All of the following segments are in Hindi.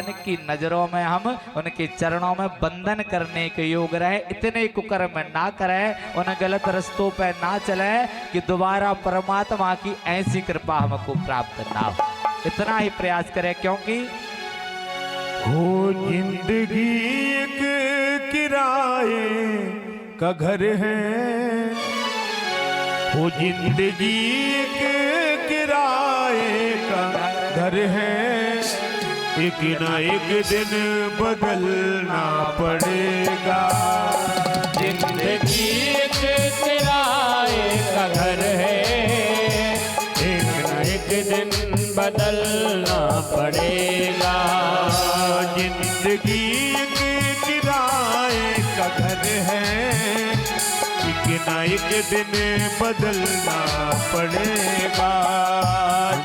की नजरों में हम उनके चरणों में बंधन करने के योग रहे, इतने कुकर्म ना करें, उन गलत रस्तों पे ना चले कि दोबारा परमात्मा की ऐसी कृपा हमको प्राप्त ना हो। इतना ही प्रयास करें, क्योंकि हो जिंदगी एक किराए का घर है, हो जिंदगी एक किराए का घर है, एक ना एक दिन बदलना पड़ेगा। जिंदगी एक किराए का घर है, एक ना एक दिन बदलना पड़ेगा। जिंदगी एक किराए का घर है, एक ना एक दिन बदलना पड़ेगा।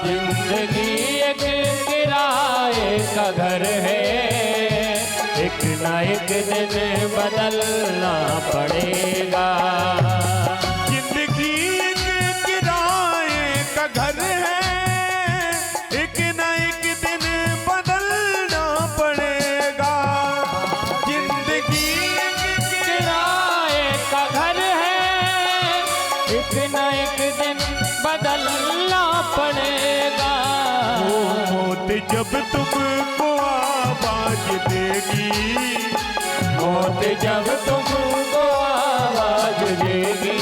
जिंदगी एक किराए का घर है, एक ना एक दिन बदलना पड़ेगा। जिंदगी एक किराए का घर है, एक ना एक दिन बदलना पड़ेगा। जिंदगी एक किराए का घर है, एक ना एक दिन बदलना पड़ेगा। मौत जब तुमको आवाज देगी, मौत जब तुमको आवाज देगी,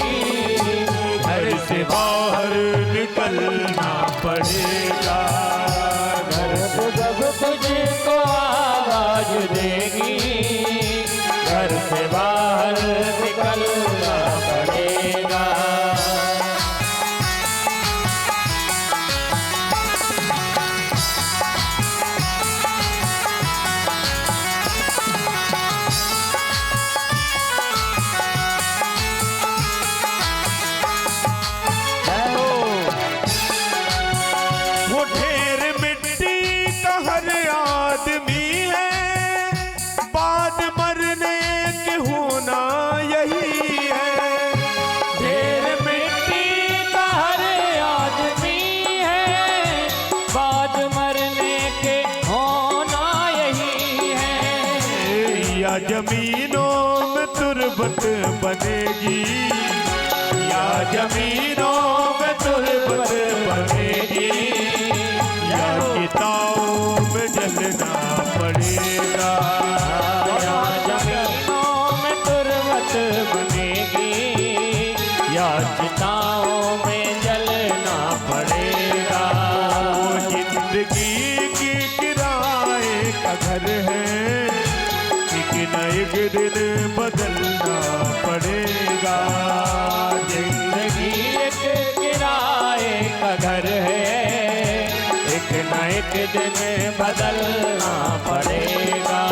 घर से बाहर निकलना पड़ेगा। घर से जब तुझको आवाज देगी, घर से बाहर निकलना पड़ेगा। वो ढेर मिट्टी का हर आदमी है, बाद मरने के होना यही है। ढेर मिट्टी का हर आदमी है, बाद मरने के होना यही है। या जमीनों में तुरबत बनेगी, या जमीनों में तुरबत बनेगी, या चिताओं में जलना पड़ेगा। या जमीनों में तुरबत बनेगी, या चिताओं में जलना पड़ेगा। वो जिंदगी की किराए का घर है, एक न एक दिन बदलना पड़ेगा। जिंदगी एक किराए का घर है, एक न एक दिन बदलना पड़ेगा।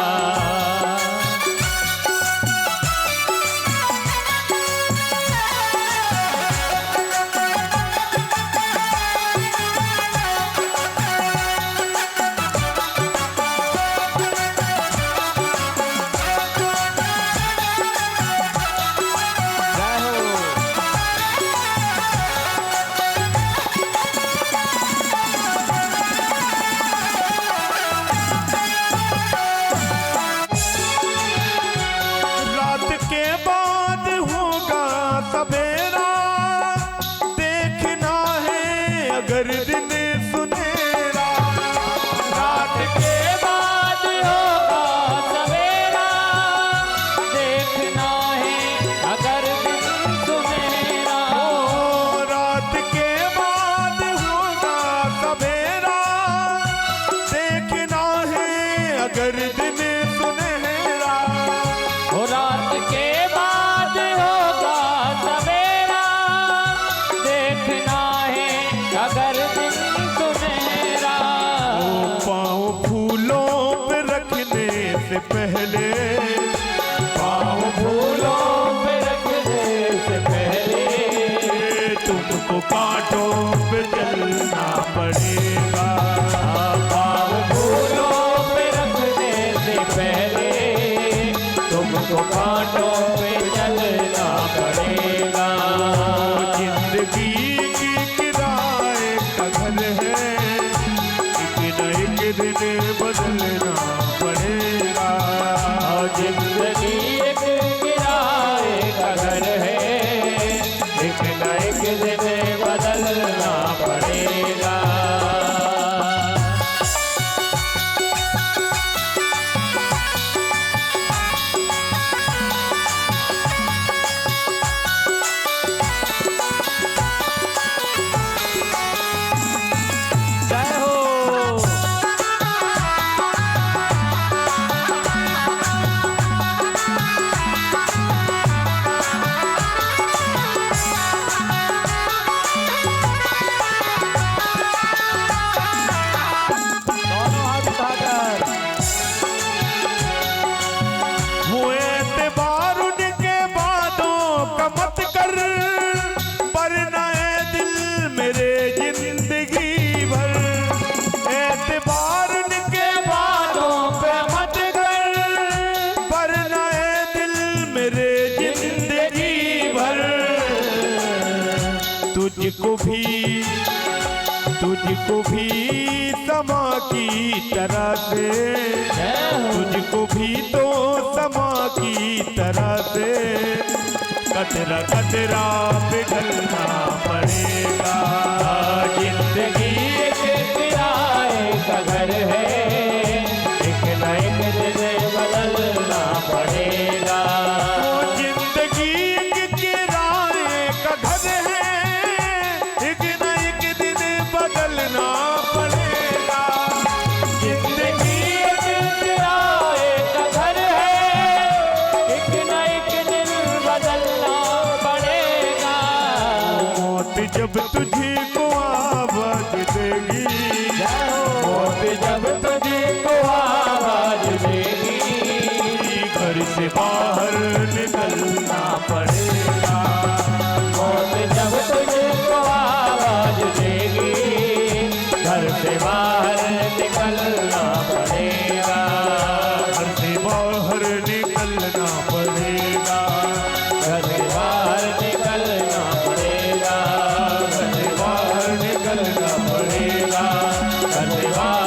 रात के बाद होगा सवेरा, देखना है अगर दिन सुनेरा। रात के बाद होगा सवेरा, देखना है अगर दिन सुनेरा। ओ रात के बाद होगा सवेरा, देखना है अगर दिन सुनहरा। हो रात के बाद होगा सवेरा, देखना है अगर दिन सुनेरा। पाँव फूलों पे रखने से पहले, पाँव फूलों पे रखने से पहले, तुमको कांटों पे चलना पड़ेगा। पाँव फूलों पे रखने से पहले, तुमको कांटों पे चलना पड़ेगा। जिंदगी की किराए का घर है, एक न एक दिन बदलना तुझको भी समा की तरह से, तुझको भी तो समा की तरह से कतरा कतरा पिघलना पड़ेगा। जिंदगी एक किराए का घर है, एक न एक दिन बदलना पड़ेगा। जिंदगी एक किराए का घर है, एक न एक दिन बदलना पड़ेगा। जिंदगी एक किराए का घर है, एक न एक दिन बदलना पड़ेगा। मौत जब तुझे को आवाज देगी, मौत जब तुझको आवाज देगी, घर से बाहर निकलना पड़ेगा। मौत जब तुझको आवाज देगी, घर से बाहर निकलना पड़ेगा। घर से बाहर निकलना पड़ेगा। घर से बाहर निकलना पड़ेगा। घर से बाहर निकलना पड़ेगा। घर से बाहर